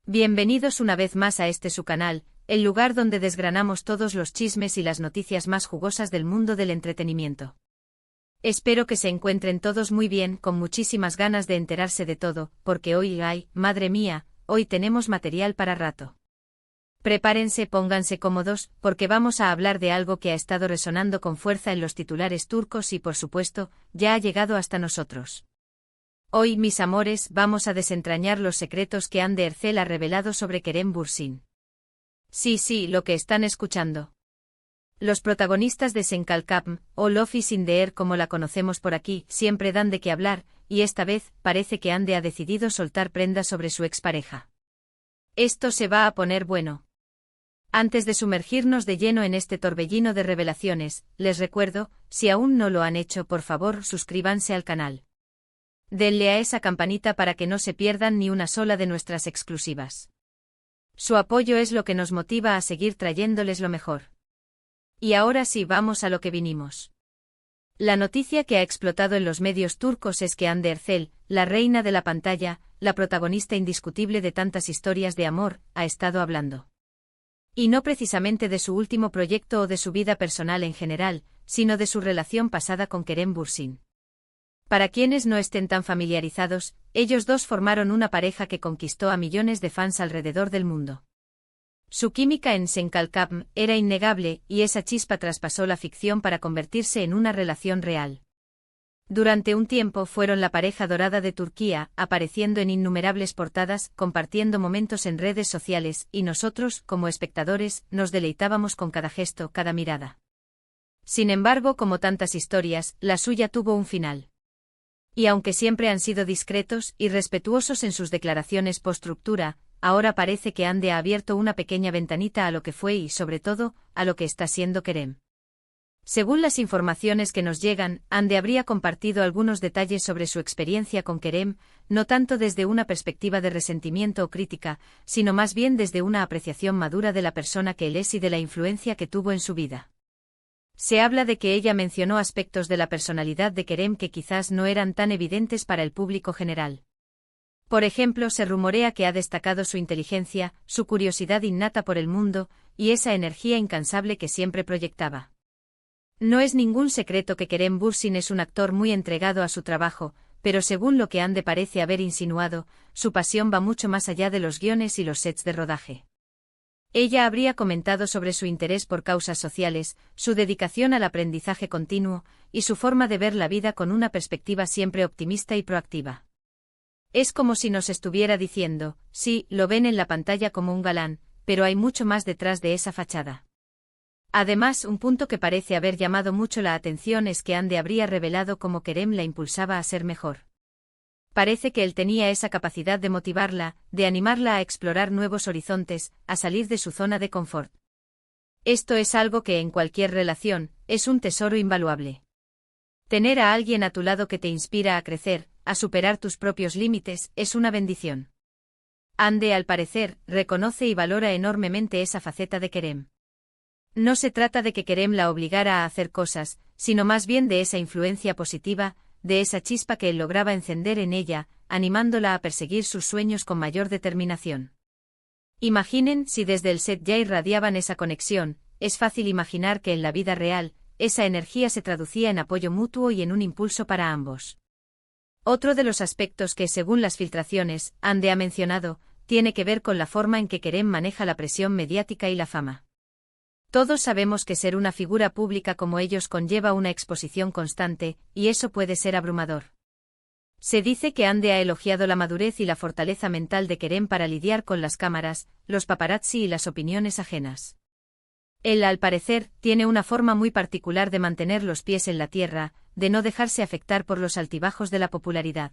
Bienvenidos una vez más a su canal, el lugar donde desgranamos todos los chismes y las noticias más jugosas del mundo del entretenimiento. Espero que se encuentren todos muy bien, con muchísimas ganas de enterarse de todo, porque hoy madre mía, hoy tenemos material para rato. Prepárense, pónganse cómodos, porque vamos a hablar de algo que ha estado resonando con fuerza en los titulares turcos y por supuesto, ya ha llegado hasta nosotros. Hoy, mis amores, vamos a desentrañar los secretos que Hande Erçel ha revelado sobre Kerem Bürsin. Sí, lo que están escuchando. Los protagonistas de Senkalkapm, o Love is in the air como la conocemos por aquí, siempre dan de qué hablar, y esta vez, parece que Hande ha decidido soltar prenda sobre su expareja. Esto se va a poner bueno. Antes de sumergirnos de lleno en este torbellino de revelaciones, les recuerdo, si aún no lo han hecho, por favor, suscríbanse al canal. Denle a esa campanita para que no se pierdan ni una sola de nuestras exclusivas. Su apoyo es lo que nos motiva a seguir trayéndoles lo mejor. Y ahora sí, vamos a lo que vinimos. La noticia que ha explotado en los medios turcos es que Hande Erçel, la reina de la pantalla, la protagonista indiscutible de tantas historias de amor, ha estado hablando. Y no precisamente de su último proyecto o de su vida personal en general, sino de su relación pasada con Kerem Bürsin. Para quienes no estén tan familiarizados, ellos dos formaron una pareja que conquistó a millones de fans alrededor del mundo. Su química en Senkalkapm era innegable y esa chispa traspasó la ficción para convertirse en una relación real. Durante un tiempo fueron la pareja dorada de Turquía, apareciendo en innumerables portadas, compartiendo momentos en redes sociales, y nosotros, como espectadores, nos deleitábamos con cada gesto, cada mirada. Sin embargo, como tantas historias, la suya tuvo un final. Y aunque siempre han sido discretos y respetuosos en sus declaraciones post-ruptura, ahora parece que Hande ha abierto una pequeña ventanita a lo que fue y, sobre todo, a lo que está siendo Kerem. Según las informaciones que nos llegan, Hande habría compartido algunos detalles sobre su experiencia con Kerem, no tanto desde una perspectiva de resentimiento o crítica, sino más bien desde una apreciación madura de la persona que él es y de la influencia que tuvo en su vida. Se habla de que ella mencionó aspectos de la personalidad de Kerem que quizás no eran tan evidentes para el público general. Por ejemplo, se rumorea que ha destacado su inteligencia, su curiosidad innata por el mundo, y esa energía incansable que siempre proyectaba. No es ningún secreto que Kerem Bürsin es un actor muy entregado a su trabajo, pero según lo que Hande parece haber insinuado, su pasión va mucho más allá de los guiones y los sets de rodaje. Ella habría comentado sobre su interés por causas sociales, su dedicación al aprendizaje continuo, y su forma de ver la vida con una perspectiva siempre optimista y proactiva. Es como si nos estuviera diciendo, sí, lo ven en la pantalla como un galán, pero hay mucho más detrás de esa fachada. Además, un punto que parece haber llamado mucho la atención es que Hande habría revelado cómo Kerem la impulsaba a ser mejor. Parece que él tenía esa capacidad de motivarla, de animarla a explorar nuevos horizontes, a salir de su zona de confort. Esto es algo que en cualquier relación, es un tesoro invaluable. Tener a alguien a tu lado que te inspira a crecer, a superar tus propios límites, es una bendición. Hande, al parecer, reconoce y valora enormemente esa faceta de Kerem. No se trata de que Kerem la obligara a hacer cosas, sino más bien de esa influencia positiva, de esa chispa que él lograba encender en ella, animándola a perseguir sus sueños con mayor determinación. Imaginen si desde el set ya irradiaban esa conexión, es fácil imaginar que en la vida real, esa energía se traducía en apoyo mutuo y en un impulso para ambos. Otro de los aspectos que, según las filtraciones, Hande ha mencionado, tiene que ver con la forma en que Kerem maneja la presión mediática y la fama. Todos sabemos que ser una figura pública como ellos conlleva una exposición constante, y eso puede ser abrumador. Se dice que Hande ha elogiado la madurez y la fortaleza mental de Kerem para lidiar con las cámaras, los paparazzi y las opiniones ajenas. Él, al parecer, tiene una forma muy particular de mantener los pies en la tierra, de no dejarse afectar por los altibajos de la popularidad.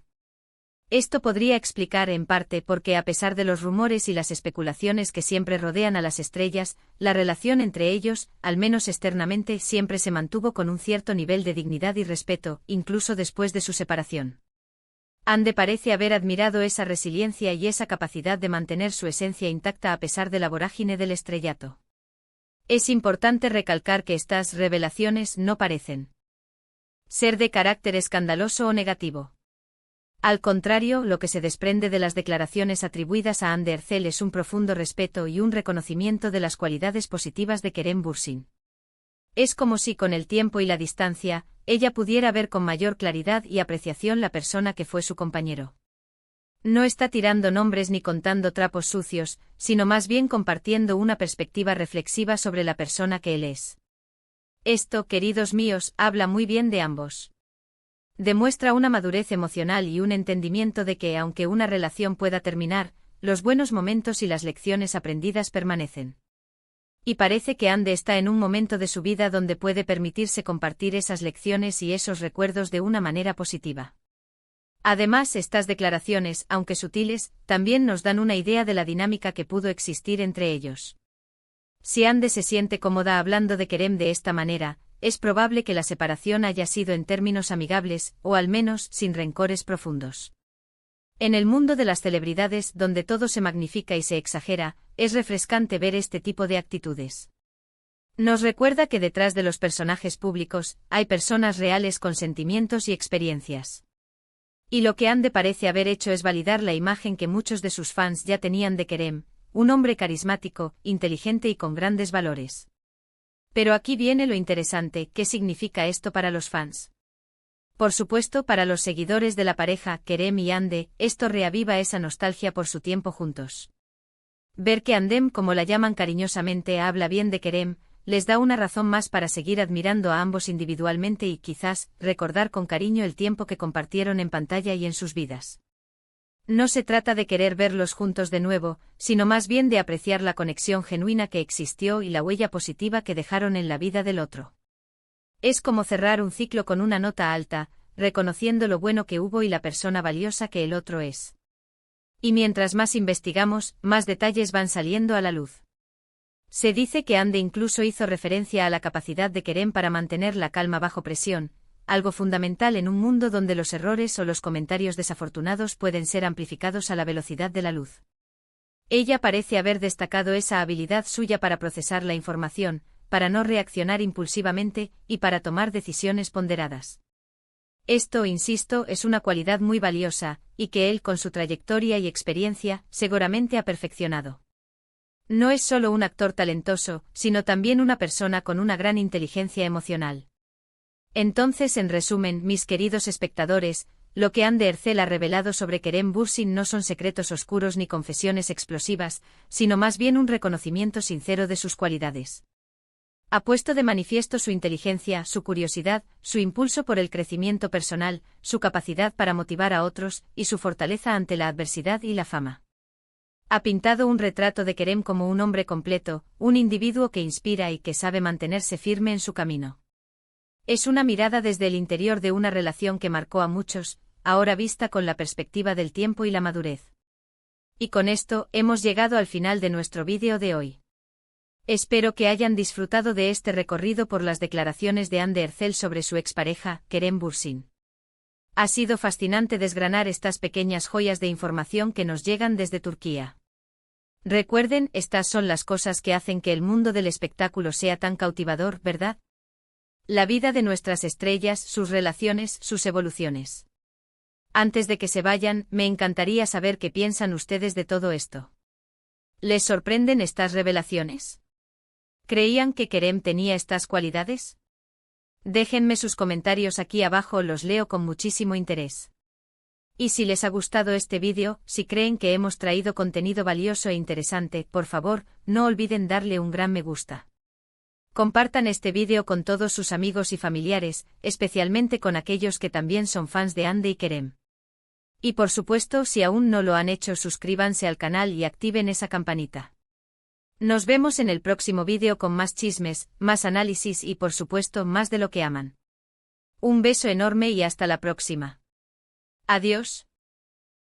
Esto podría explicar en parte por qué, a pesar de los rumores y las especulaciones que siempre rodean a las estrellas, la relación entre ellos, al menos externamente, siempre se mantuvo con un cierto nivel de dignidad y respeto, incluso después de su separación. Hande parece haber admirado esa resiliencia y esa capacidad de mantener su esencia intacta a pesar de la vorágine del estrellato. Es importante recalcar que estas revelaciones no parecen ser de carácter escandaloso o negativo. Al contrario, lo que se desprende de las declaraciones atribuidas a Hande Erçel es un profundo respeto y un reconocimiento de las cualidades positivas de Kerem Bürsin. Es como si con el tiempo y la distancia, ella pudiera ver con mayor claridad y apreciación la persona que fue su compañero. No está tirando nombres ni contando trapos sucios, sino más bien compartiendo una perspectiva reflexiva sobre la persona que él es. Esto, queridos míos, habla muy bien de ambos. Demuestra una madurez emocional y un entendimiento de que, aunque una relación pueda terminar, los buenos momentos y las lecciones aprendidas permanecen. Y parece que Hande está en un momento de su vida donde puede permitirse compartir esas lecciones y esos recuerdos de una manera positiva. Además, estas declaraciones, aunque sutiles, también nos dan una idea de la dinámica que pudo existir entre ellos. Si Hande se siente cómoda hablando de Kerem de esta manera, es probable que la separación haya sido en términos amigables, o al menos sin rencores profundos. En el mundo de las celebridades, donde todo se magnifica y se exagera, es refrescante ver este tipo de actitudes. Nos recuerda que detrás de los personajes públicos, hay personas reales con sentimientos y experiencias. Y lo que Hande parece haber hecho es validar la imagen que muchos de sus fans ya tenían de Kerem, un hombre carismático, inteligente y con grandes valores. Pero aquí viene lo interesante, ¿qué significa esto para los fans? Por supuesto, para los seguidores de la pareja, Kerem y Hande, esto reaviva esa nostalgia por su tiempo juntos. Ver que Handem, como la llaman cariñosamente, habla bien de Kerem, les da una razón más para seguir admirando a ambos individualmente y quizás, recordar con cariño el tiempo que compartieron en pantalla y en sus vidas. No se trata de querer verlos juntos de nuevo, sino más bien de apreciar la conexión genuina que existió y la huella positiva que dejaron en la vida del otro. Es como cerrar un ciclo con una nota alta, reconociendo lo bueno que hubo y la persona valiosa que el otro es. Y mientras más investigamos, más detalles van saliendo a la luz. Se dice que Hande incluso hizo referencia a la capacidad de Kerem para mantener la calma bajo presión, algo fundamental en un mundo donde los errores o los comentarios desafortunados pueden ser amplificados a la velocidad de la luz. Ella parece haber destacado esa habilidad suya para procesar la información, para no reaccionar impulsivamente y para tomar decisiones ponderadas. Esto, insisto, es una cualidad muy valiosa, y que él, con su trayectoria y experiencia, seguramente ha perfeccionado. No es solo un actor talentoso, sino también una persona con una gran inteligencia emocional. Entonces, en resumen, mis queridos espectadores, lo que Hande Erçel ha revelado sobre Kerem Bürsin no son secretos oscuros ni confesiones explosivas, sino más bien un reconocimiento sincero de sus cualidades. Ha puesto de manifiesto su inteligencia, su curiosidad, su impulso por el crecimiento personal, su capacidad para motivar a otros, y su fortaleza ante la adversidad y la fama. Ha pintado un retrato de Kerem como un hombre completo, un individuo que inspira y que sabe mantenerse firme en su camino. Es una mirada desde el interior de una relación que marcó a muchos, ahora vista con la perspectiva del tiempo y la madurez. Y con esto, hemos llegado al final de nuestro vídeo de hoy. Espero que hayan disfrutado de este recorrido por las declaraciones de Hande Erçel sobre su expareja, Kerem Bürsin. Ha sido fascinante desgranar estas pequeñas joyas de información que nos llegan desde Turquía. Recuerden, estas son las cosas que hacen que el mundo del espectáculo sea tan cautivador, ¿verdad? La vida de nuestras estrellas, sus relaciones, sus evoluciones. Antes de que se vayan, me encantaría saber qué piensan ustedes de todo esto. ¿Les sorprenden estas revelaciones? ¿Creían que Kerem tenía estas cualidades? Déjenme sus comentarios aquí abajo, los leo con muchísimo interés. Y si les ha gustado este vídeo, si creen que hemos traído contenido valioso e interesante, por favor, no olviden darle un gran me gusta. Compartan este vídeo con todos sus amigos y familiares, especialmente con aquellos que también son fans de Hande y Kerem. Y por supuesto, si aún no lo han hecho, suscríbanse al canal y activen esa campanita. Nos vemos en el próximo vídeo con más chismes, más análisis y por supuesto más de lo que aman. Un beso enorme y hasta la próxima. Adiós.